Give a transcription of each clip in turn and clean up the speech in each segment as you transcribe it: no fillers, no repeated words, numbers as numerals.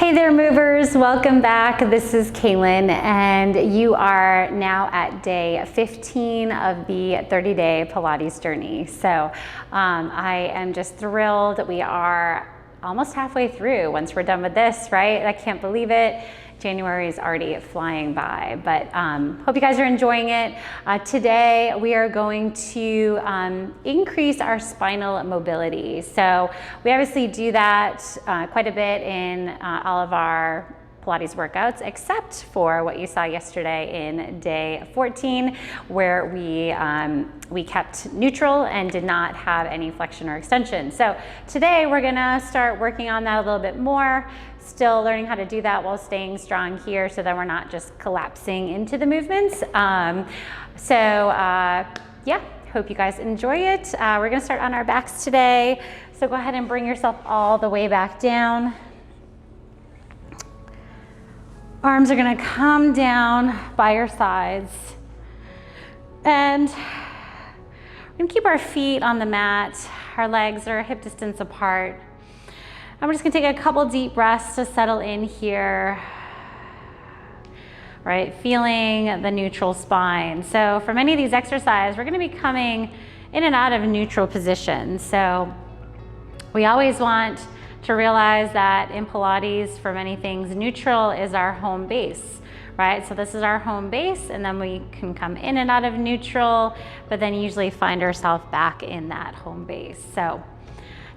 Hey there movers, welcome back. This is Kaylin and you are now at day 15 of the 30-day Pilates journey. So I am just thrilled. We are almost halfway through once we're done with this, right? I can't believe it. January is already flying by, but hope you guys are enjoying it. Today we are going to increase our spinal mobility. So we obviously do that quite a bit in all of our Pilates workouts, except for what you saw yesterday in day 14, where we kept neutral and did not have any flexion or extension. So today we're gonna start working on that a little bit more, still learning how to do that while staying strong here so that we're not just collapsing into the movements. Yeah, hope you guys enjoy it. We're gonna start on our backs today. So go ahead and bring yourself all the way back down. Arms are gonna come down by your sides. And we're gonna keep our feet on the mat. Our legs are hip distance apart. And we're just gonna take a couple deep breaths to settle in here. Right, feeling the neutral spine. So for many of these exercises, we're gonna be coming in and out of neutral positions. So we always want to realize that in Pilates, for many things, neutral is our home base, right? So this is our home base, and then we can come in and out of neutral, but then usually find ourselves back in that home base. So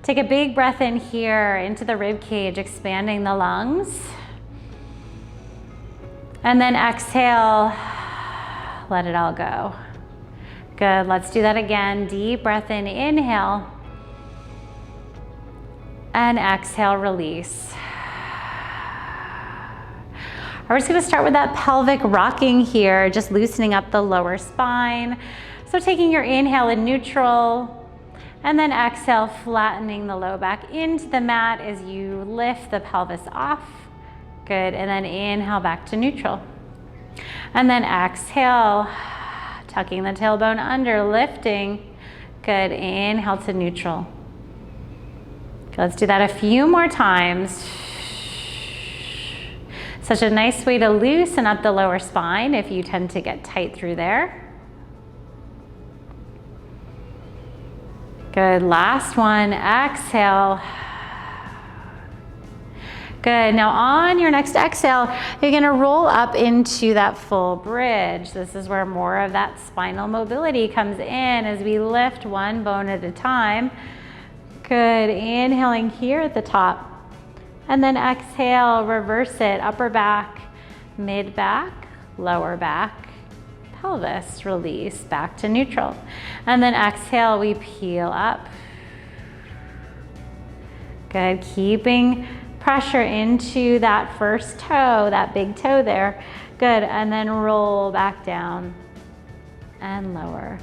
take a big breath in here into the rib cage, expanding the lungs. And then exhale, let it all go. Good, let's do that again. Deep breath in, inhale. And exhale, release. We're just gonna start with that pelvic rocking here, just loosening up the lower spine. So taking your inhale in neutral, and then exhale, flattening the low back into the mat as you lift the pelvis off. Good, and then inhale back to neutral. And then exhale, tucking the tailbone under, lifting. Good, inhale to neutral. Let's do that a few more times. Such a nice way to loosen up the lower spine if you tend to get tight through there. Good, last one, exhale. Good, now on your next exhale, you're gonna roll up into that full bridge. This is where more of that spinal mobility comes in as we lift one bone at a time. Good, inhaling here at the top. And then exhale, reverse it, upper back, mid back, lower back, pelvis, release, back to neutral. And then exhale, we peel up. Good, keeping pressure into that first toe, that big toe there. Good, and then roll back down and lower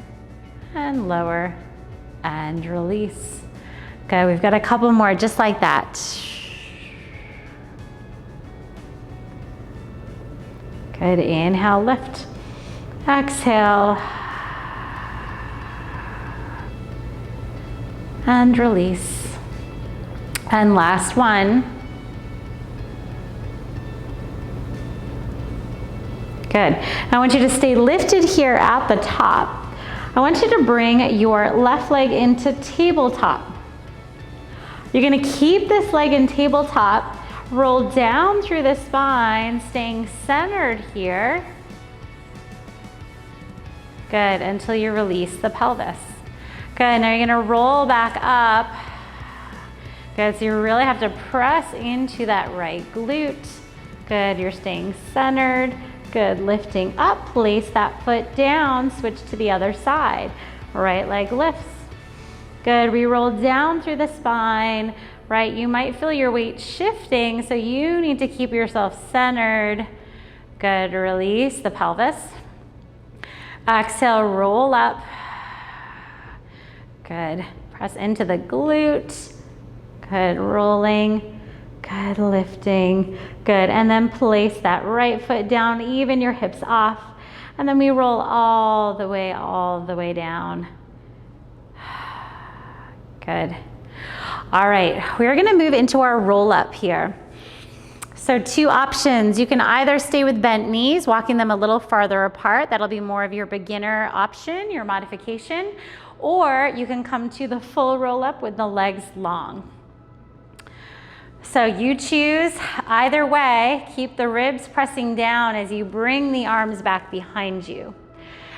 and release. Good, we've got a couple more just like that. Good, inhale, lift. Exhale. And release. And last one. Good. I want you to stay lifted here at the top. I want you to bring your left leg into tabletop. You're gonna keep this leg in tabletop, roll down through the spine, staying centered here. Good, until you release the pelvis. Good, now you're gonna roll back up. Good, so you really have to press into that right glute. Good, you're staying centered. Good, lifting up, place that foot down, switch to the other side. Right leg lifts. Good, we roll down through the spine, right? You might feel your weight shifting, so you need to keep yourself centered. Good, release the pelvis. Exhale, roll up. Good, press into the glute. Good, rolling. Good, lifting. Good, and then place that right foot down, even your hips off. And then we roll all the way down. Good. All right, we're gonna move into our roll up here. So two options. You can either stay with bent knees, walking them a little farther apart. That'll be more of your beginner option, your modification. Or you can come to the full roll up with the legs long. So you choose. Either way, keep the ribs pressing down as you bring the arms back behind you.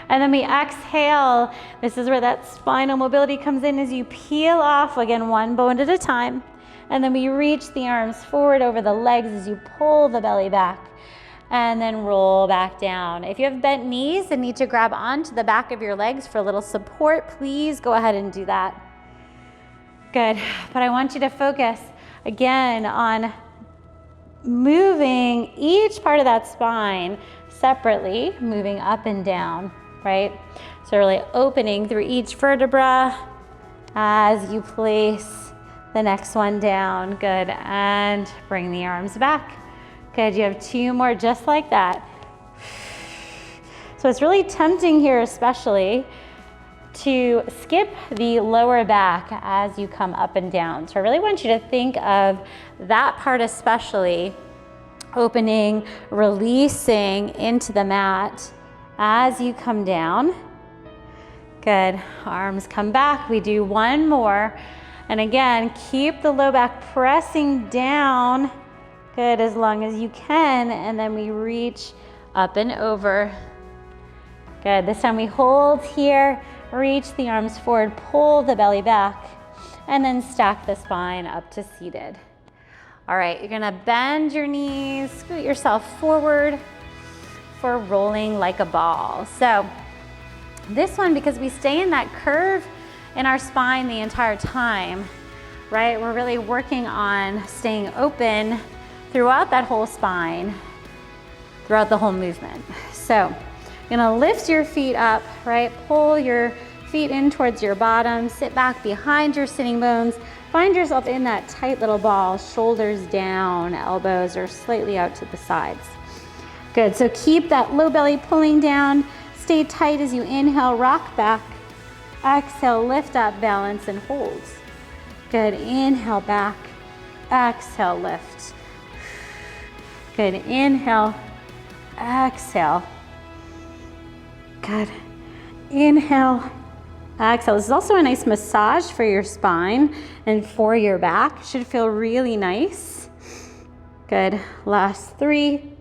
And then we exhale. This is where that spinal mobility comes in as you peel off, again, one bone at a time. And then we reach the arms forward over the legs as you pull the belly back and then roll back down. If you have bent knees and need to grab onto the back of your legs for a little support, please go ahead and do that. Good, but I want you to focus again on moving each part of that spine separately, moving up and down, right? So really opening through each vertebra as you place the next one down. Good, and bring the arms back. Good, you have two more just like that. So it's really tempting here especially to skip the lower back as you come up and down. So I really want you to think of that part especially, opening, releasing into the mat as you come down. Good, arms come back. We do one more. And again, keep the low back pressing down, good, as long as you can, and then we reach up and over. Good, this time we hold here, reach the arms forward, pull the belly back, and then stack the spine up to seated. All right, you're gonna bend your knees, scoot yourself forward for rolling like a ball. So this one, because we stay in that curve in our spine the entire time, right? We're really working on staying open throughout that whole spine, throughout the whole movement. So you're gonna lift your feet up, right? Pull your feet in towards your bottom, sit back behind your sitting bones, find yourself in that tight little ball, shoulders down, elbows are slightly out to the sides. Good, so keep that low belly pulling down, stay tight as you inhale, rock back. Exhale, lift up, balance, and hold. Good, inhale back, exhale, lift. Good, inhale, exhale. Good, inhale, exhale. This is also a nice massage for your spine and for your back. Should feel really nice. Good, last three.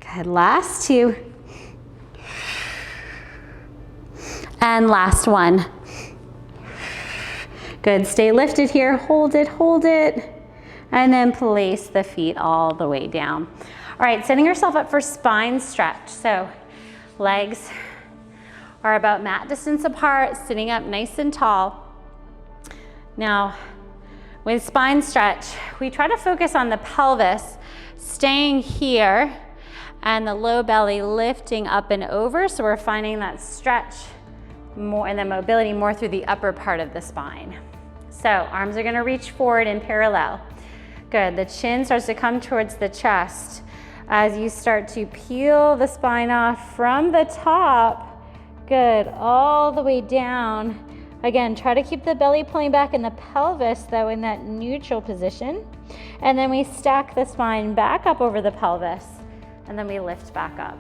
Good, last two. And last one. Good, stay lifted here, hold it, and then place the feet all the way down. All right, setting yourself up for spine stretch. So legs are about mat distance apart, sitting up nice and tall. Now, with spine stretch, we try to focus on the pelvis, staying here, and the low belly lifting up and over, so we're finding that stretch more and the mobility more through the upper part of the spine. So arms are gonna reach forward in parallel. Good, the chin starts to come towards the chest as you start to peel the spine off from the top. Good, all the way down. Again, try to keep the belly pulling back and the pelvis though in that neutral position. And then we stack the spine back up over the pelvis and then we lift back up.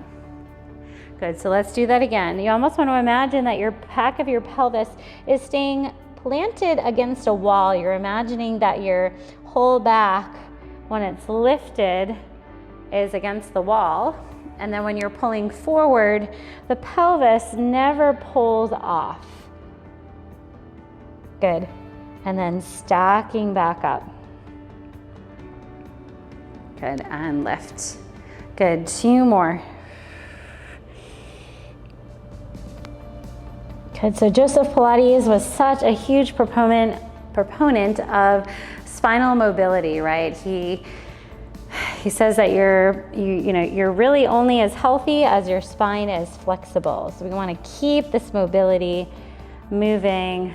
Good, so let's do that again. You almost want to imagine that your back of your pelvis is staying planted against a wall. You're imagining that your whole back, when it's lifted, is against the wall. And then when you're pulling forward, the pelvis never pulls off. Good, and then stacking back up. Good, and lift. Good, two more. Good, so Joseph Pilates was such a huge proponent of spinal mobility, right? He says that you're really only as healthy as your spine is flexible. So we want to keep this mobility moving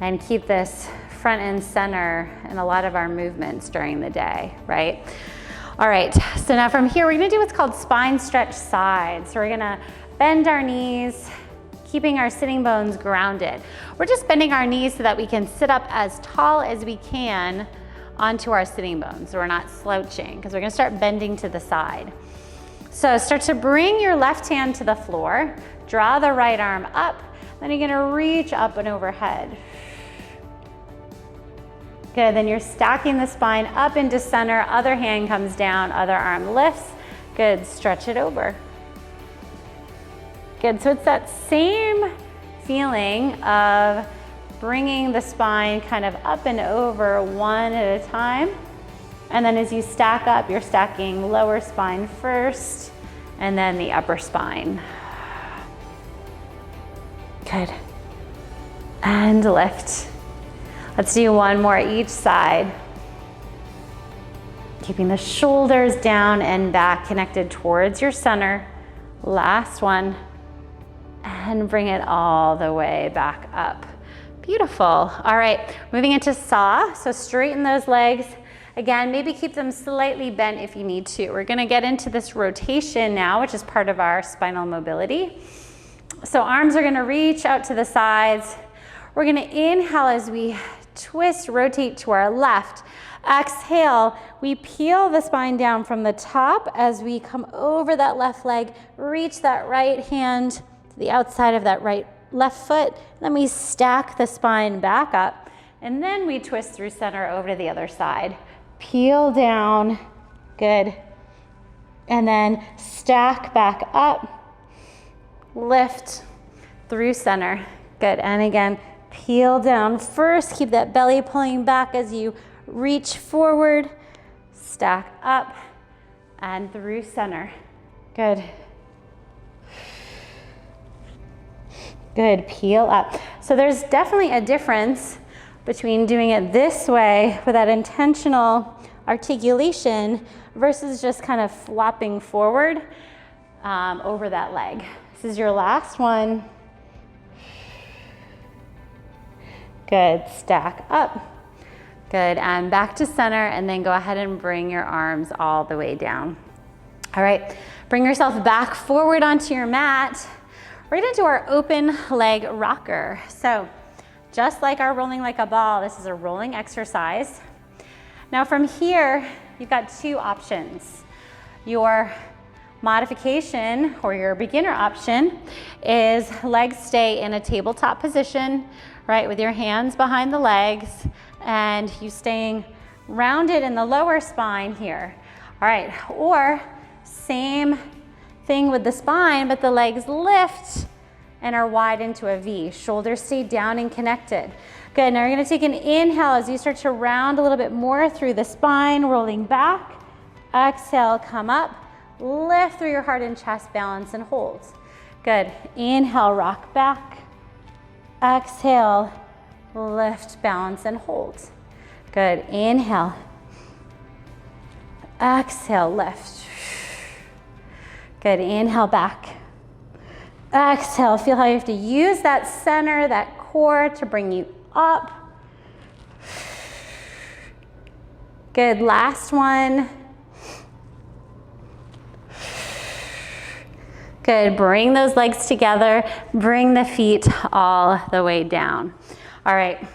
and keep this front and center in a lot of our movements during the day, right? All right, so now from here, we're gonna do what's called spine stretch sides. So we're gonna bend our knees, keeping our sitting bones grounded. We're just bending our knees so that we can sit up as tall as we can onto our sitting bones. So we're not slouching because we're gonna start bending to the side. So start to bring your left hand to the floor, draw the right arm up, then you're gonna reach up and overhead. Good, then you're stacking the spine up into center, other hand comes down, other arm lifts. Good, stretch it over. Good, so it's that same feeling of bringing the spine kind of up and over one at a time. And then as you stack up, you're stacking lower spine first and then the upper spine. Good. And lift. Let's do one more each side. Keeping the shoulders down and back connected towards your center. Last one. And bring it all the way back up. Beautiful. All right, moving into saw. So straighten those legs. Again, maybe keep them slightly bent if you need to. We're gonna get into this rotation now, which is part of our spinal mobility. So arms are gonna reach out to the sides. We're gonna inhale as we twist, rotate to our left. Exhale, we peel the spine down from the top as we come over that left leg, reach that right hand to the outside of that left foot. Then we stack the spine back up, and then we twist through center over to the other side. Peel down, good. And then stack back up, lift through center, good. And again, peel down first, keep that belly pulling back as you reach forward, stack up, and through center, good. Good, peel up. So there's definitely a difference between doing it this way with that intentional articulation versus just kind of flopping forward over that leg. This is your last one. Good, stack up. Good, and back to center, and then go ahead and bring your arms all the way down. All right, bring yourself back forward onto your mat. We're gonna do our open leg rocker. So just like our rolling like a ball, this is a rolling exercise. Now from here, you've got two options. Your modification or your beginner option is legs stay in a tabletop position, right, with your hands behind the legs and you staying rounded in the lower spine here. All right, or same thing with the spine, but the legs lift and are wide into a V. Shoulders stay down and connected. Good, now you're gonna take an inhale as you start to round a little bit more through the spine, rolling back. Exhale, come up, lift through your heart and chest, balance and hold. Good, inhale, rock back. Exhale, lift, balance and hold. Good, inhale. Exhale, lift. Good, inhale back. Exhale, feel how you have to use that center, that core to bring you up. Good, last one. Good, bring those legs together, bring the feet all the way down. All right,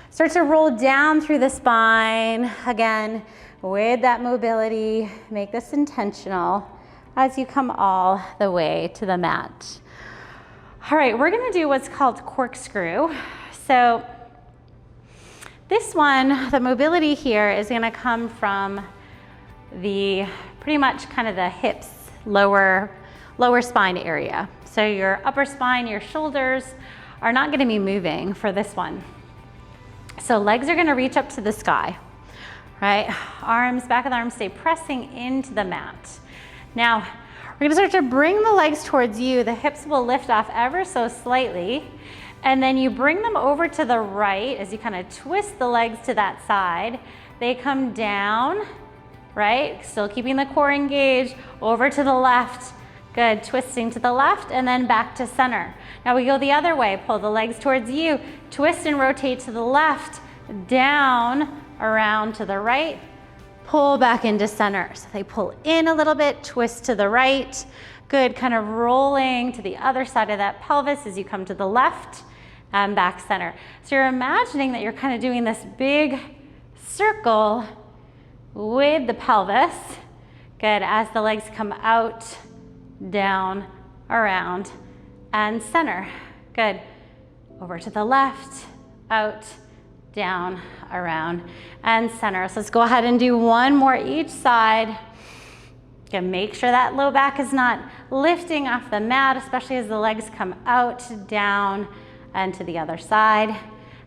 start to roll down through the spine. Again, with that mobility, make this intentional as you come all the way to the mat. All right, we're gonna do what's called corkscrew. So this one, the mobility here is gonna come from the pretty much kind of the hips, lower spine area. So your upper spine, your shoulders are not gonna be moving for this one. So legs are gonna reach up to the sky, right? Arms, back of the arms stay pressing into the mat. Now, we're gonna start to bring the legs towards you. The hips will lift off ever so slightly. And then you bring them over to the right as you kind of twist the legs to that side. They come down, right? Still keeping the core engaged, over to the left. Good, twisting to the left and then back to center. Now we go the other way, pull the legs towards you, twist and rotate to the left, down, around to the right, pull back into center. So they pull in a little bit, twist to the right. Good, kind of rolling to the other side of that pelvis as you come to the left and back center. So you're imagining that you're kind of doing this big circle with the pelvis. Good, as the legs come out, down, around, and center. Good. Over to the left, out, down, around, and center. So let's go ahead and do one more each side. Again, make sure that low back is not lifting off the mat, especially as the legs come out, down, and to the other side,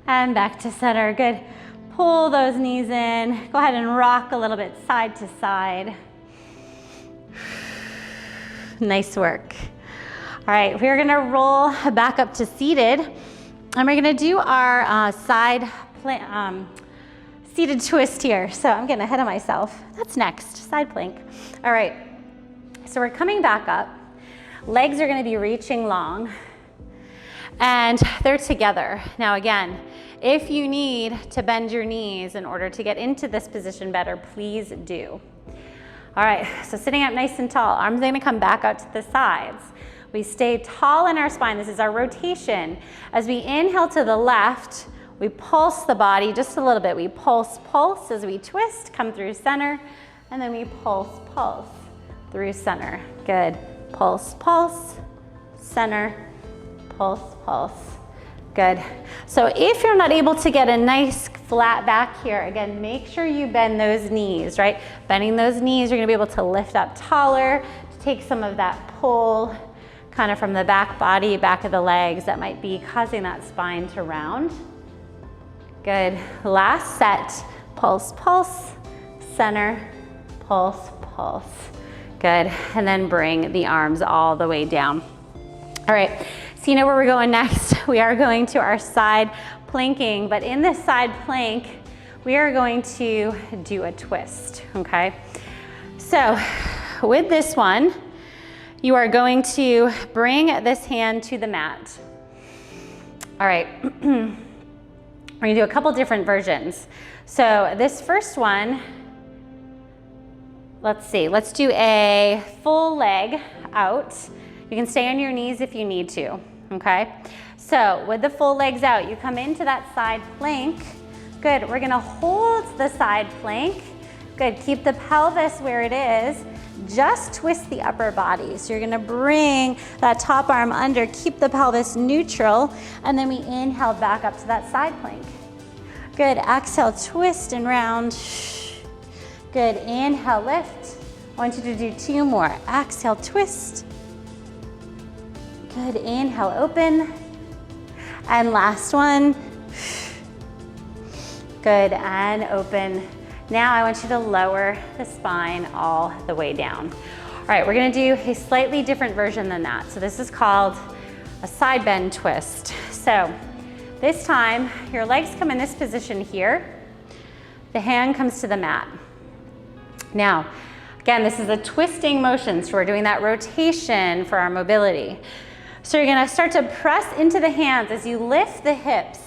and back to center. Good. Pull those knees in. Go ahead and rock a little bit side to side. Nice work. All right, we're gonna roll back up to seated, and we're gonna do our seated twist here. So I'm getting ahead of myself. That's next, side plank. All right, so we're coming back up. Legs are gonna be reaching long, and they're together. Now again, if you need to bend your knees in order to get into this position better, please do. All right, so sitting up nice and tall, arms are gonna come back out to the sides. We stay tall in our spine. This is our rotation. As we inhale to the left, we pulse the body just a little bit. We pulse, pulse as we twist, come through center, and then we pulse, pulse through center. Good. Pulse, pulse, center, pulse, pulse. Good. So if you're not able to get a nice flat back here, again, make sure you bend those knees, right? Bending those knees, you're gonna be able to lift up taller, to take some of that pull kind of from the back body, back of the legs that might be causing that spine to round. Good. Last set. Pulse, pulse, center, pulse, pulse. Good. And then bring the arms all the way down. All right. So you know where we're going next? We are going to our side planking, but in this side plank, we are going to do a twist, okay? So with this one, you are going to bring this hand to the mat. All right, we're gonna do a couple different versions. So this first one, let's see, let's do a full leg out. You can stay on your knees if you need to, okay? So with the full legs out, you come into that side plank. Good, we're gonna hold the side plank. Good, keep the pelvis where it is. Just twist the upper body. So you're gonna bring that top arm under, keep the pelvis neutral, and then we inhale back up to that side plank. Good, exhale, twist and round. Good, inhale, lift. I want you to do two more. Exhale, twist. Good, inhale, open. And last one. Good, and open. Now I want you to lower the spine all the way down. All right, we're gonna do a slightly different version than that. So this is called a side bend twist. So this time, your legs come in this position here. The hand comes to the mat. Now, again, this is a twisting motion, so we're doing that rotation for our mobility. So you're gonna start to press into the hands as you lift the hips.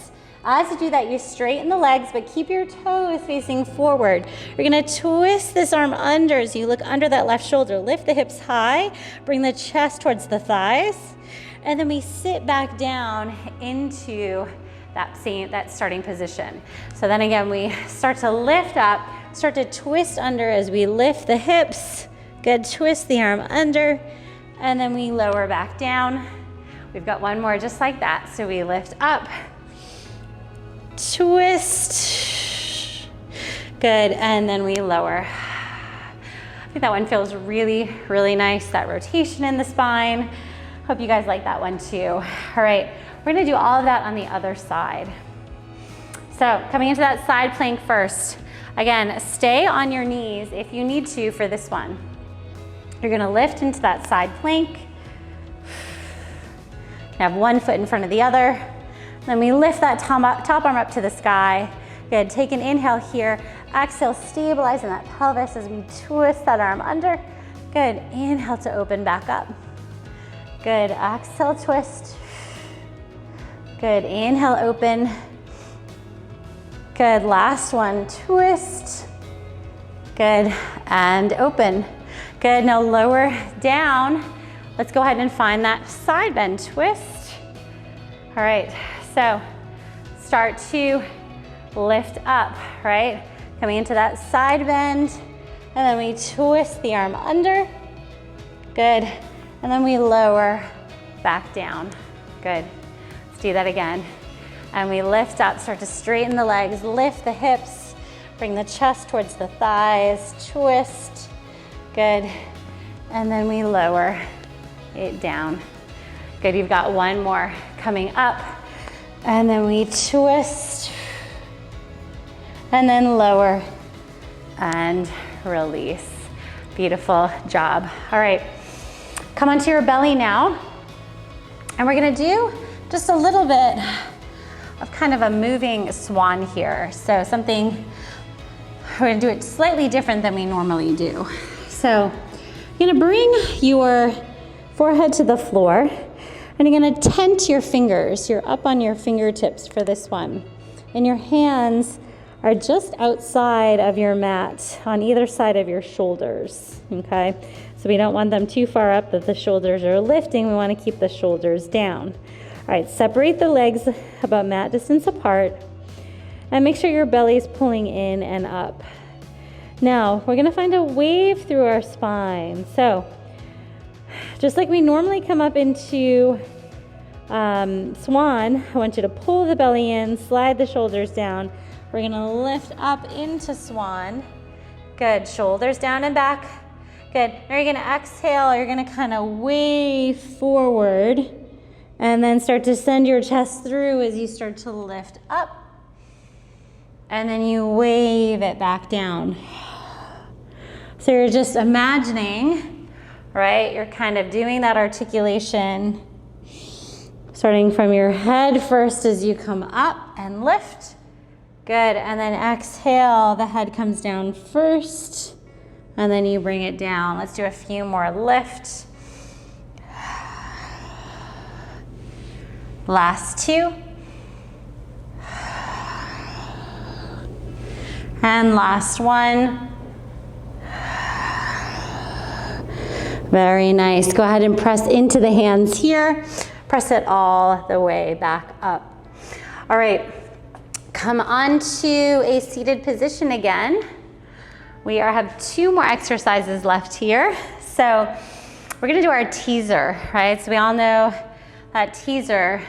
As you do that, you straighten the legs, but keep your toes facing forward. You're gonna twist this arm under as you look under that left shoulder. Lift the hips high, bring the chest towards the thighs, and then we sit back down into that starting position. So then again, we start to lift up, start to twist under as we lift the hips. Good, twist the arm under, and then we lower back down. We've got one more just like that. So we lift up, twist, good, and then we lower. I think that one feels really, really nice, that rotation in the spine. Hope you guys like that one too. All right, we're gonna do all of that on the other side. So coming into that side plank first. Again, stay on your knees if you need to for this one. You're gonna lift into that side plank. You have one foot in front of the other. Then we lift that top arm up to the sky. Good, take an inhale here. Exhale, stabilizing that pelvis as we twist that arm under. Good, inhale to open back up. Good, exhale, twist. Good, inhale, open. Good, last one, twist. Good, and open. Good, now lower down. Let's go ahead and find that side bend twist. All right, so start to lift up, right? Coming into that side bend, and then we twist the arm under. Good. And then we lower back down. Good. Let's do that again. And we lift up, start to straighten the legs, lift the hips, bring the chest towards the thighs, twist. Good. And then we lower it down. Good, you've got one more coming up. And then we twist. And then lower and release. Beautiful job. All right, come onto your belly now. And we're gonna do just a little bit of kind of a moving swan here. So something, we're gonna do it slightly different than we normally do. So you're gonna bring your forehead to the floor and you're gonna tent your fingers. You're up on your fingertips for this one. And your hands are just outside of your mat on either side of your shoulders, okay? So we don't want them too far up that the shoulders are lifting. We want to keep the shoulders down. All right, separate the legs about mat distance apart and make sure your belly is pulling in and up. Now, we're gonna find a wave through our spine. So, just like we normally come up into Swan, I want you to pull the belly in, slide the shoulders down. We're gonna lift up into Swan. Good, shoulders down and back. Good, now you're gonna exhale, you're gonna kind of wave forward and then start to send your chest through as you start to lift up. And then you wave it back down. So you're just imagining, right? You're kind of doing that articulation, starting from your head first as you come up and lift. Good, and then exhale, the head comes down first, and then you bring it down. Let's do a few more lift. Last two. And last one. Very nice. Go ahead and press into the hands here. Press it all the way back up. All right. Come onto a seated position again. We have two more exercises left here. So we're gonna do our teaser, right? So we all know that teaser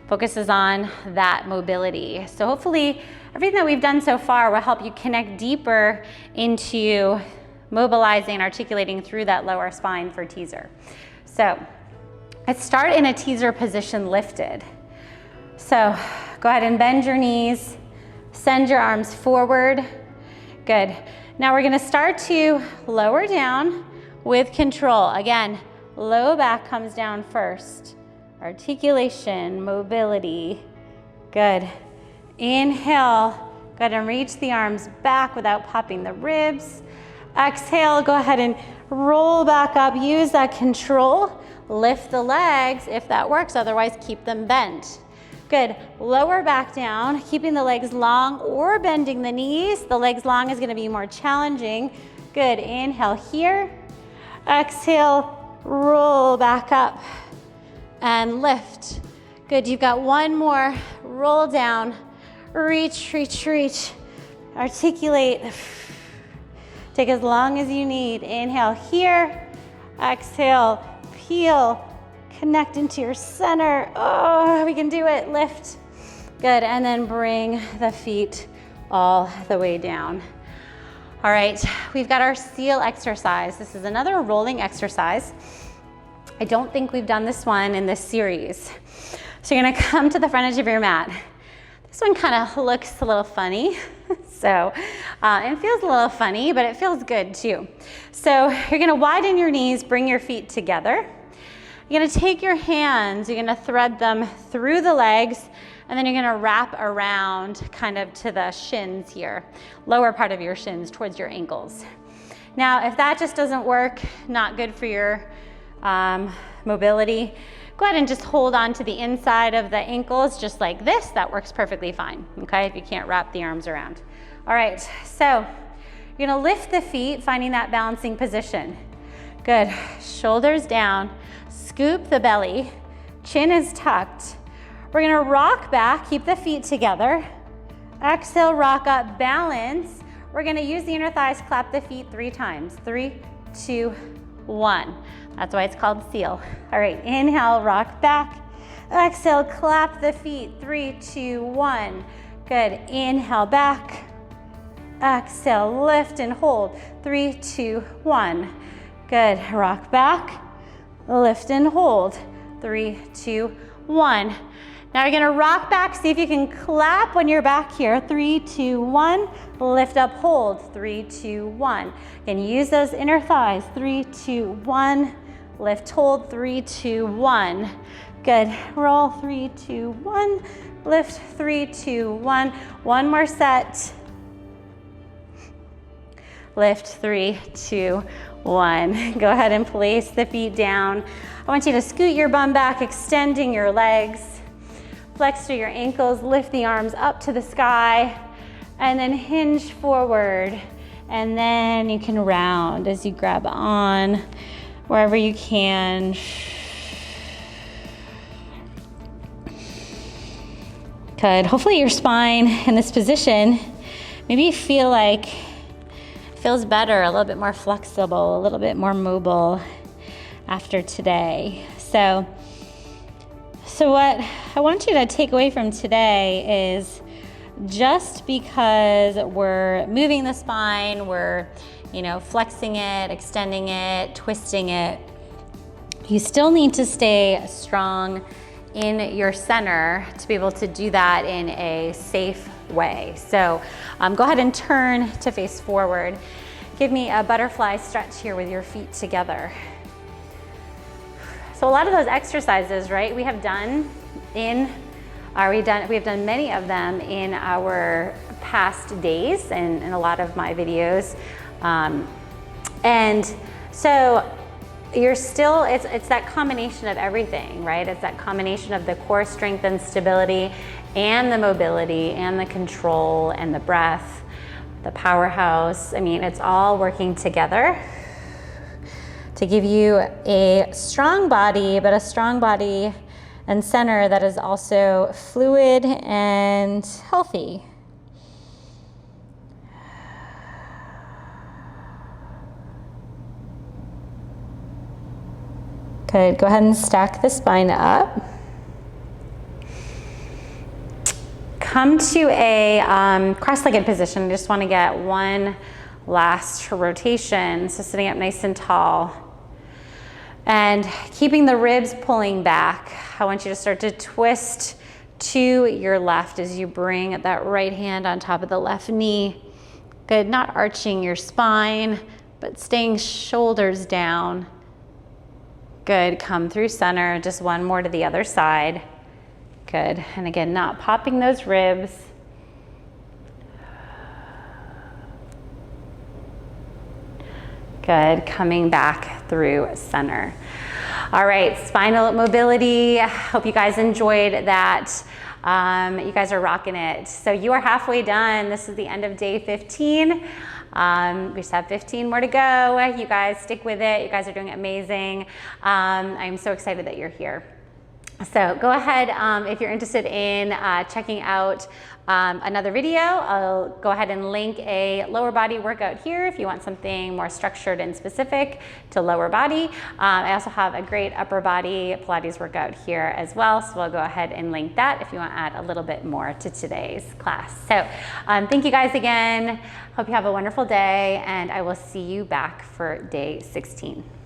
focuses on that mobility. So hopefully everything that we've done so far will help you connect deeper into mobilizing and articulating through that lower spine for teaser. So let's start in a teaser position lifted. So go ahead and bend your knees, send your arms forward. Good. Now we're gonna start to lower down with control. Again, low back comes down first. Articulation, mobility. Good. Inhale, go ahead and reach the arms back without popping the ribs. Exhale, go ahead and roll back up. Use that control. Lift the legs if that works, otherwise keep them bent. Good, lower back down, keeping the legs long or bending the knees. The legs long is gonna be more challenging. Good, inhale here. Exhale, roll back up and lift. Good, you've got one more. Roll down, reach, reach, reach. Articulate. Take as long as you need. Inhale here. Exhale, peel. Connect into your center. Oh, we can do it. Lift. Good, and then bring the feet all the way down. All right, we've got our seal exercise. This is another rolling exercise. I don't think we've done this one in this series. So you're gonna come to the front edge of your mat. This one kind of looks a little funny. So it feels a little funny, but it feels good too. So you're gonna widen your knees, bring your feet together. You're gonna take your hands, you're gonna thread them through the legs, and then you're gonna wrap around kind of to the shins here, lower part of your shins towards your ankles. Now, if that just doesn't work, not good for your mobility, go ahead and just hold on to the inside of the ankles just like this. That works perfectly fine, okay, if you can't wrap the arms around. All right, so you're gonna lift the feet, finding that balancing position. Good, shoulders down, scoop the belly, chin is tucked. We're gonna rock back, keep the feet together. Exhale, rock up, balance. we're gonna use the inner thighs, clap the feet 3 times. 3, 2, 1. That's why it's called seal. All right, inhale, rock back. Exhale, clap the feet. 3, 2, 1. Good, inhale back. Exhale, lift and hold. 3, 2, 1. Good, rock back, lift and hold. 3, 2, 1. Now you're gonna rock back, see if you can clap when you're back here. 3, 2, 1, lift up, hold. 3, 2, 1. Again, use those inner thighs. 3, 2, 1, lift, hold. 3, 2, 1. Good, roll. 3, 2, 1, lift. 3, 2, 1. One more set. Lift. 3, 2, 1. Go ahead and place the feet down. I want you to scoot your bum back, extending your legs. Flex through your ankles, lift the arms up to the sky, and then hinge forward. And then you can round as you grab on wherever you can. Good. Hopefully your spine in this position, maybe you feel like it feels better, a little bit more flexible, a little bit more mobile after today. So what I want you to take away from today is just because we're moving the spine, we're, flexing it, extending it, twisting it, you still need to stay strong in your center to be able to do that in a safe way. So go ahead and turn to face forward. Give me a butterfly stretch here with your feet together. So a lot of those exercises, right, we have done many of them in our past days and in a lot of my videos. And so you're still, it's that combination of everything, right? It's that combination of the core strength and stability and the mobility and the control and the breath, the powerhouse. I mean, it's all working together to give you a strong body, but a strong body and center that is also fluid and healthy. Good, go ahead and stack the spine up. Come to a cross-legged position. I just want to get one last rotation. So sitting up nice and tall. And keeping the ribs pulling back, I want you to start to twist to your left as you bring that right hand on top of the left knee. Good, not arching your spine, but staying shoulders down. Good, come through center, just one more to the other side. Good, and again, not popping those ribs. Good, coming back through center. All right, spinal mobility. Hope you guys enjoyed that. You guys are rocking it. So you are halfway done. This is the end of day 15. We just have 15 more to go. You guys stick with it. You guys are doing amazing. I'm so excited that you're here. So go ahead, if you're interested in checking out another video, I'll go ahead and link a lower body workout here if you want something more structured and specific to lower body. I also have a great upper body Pilates workout here as well, so I'll go ahead and link that if you want to add a little bit more to today's class. So thank you guys again. Hope you have a wonderful day, and I will see you back for day 16.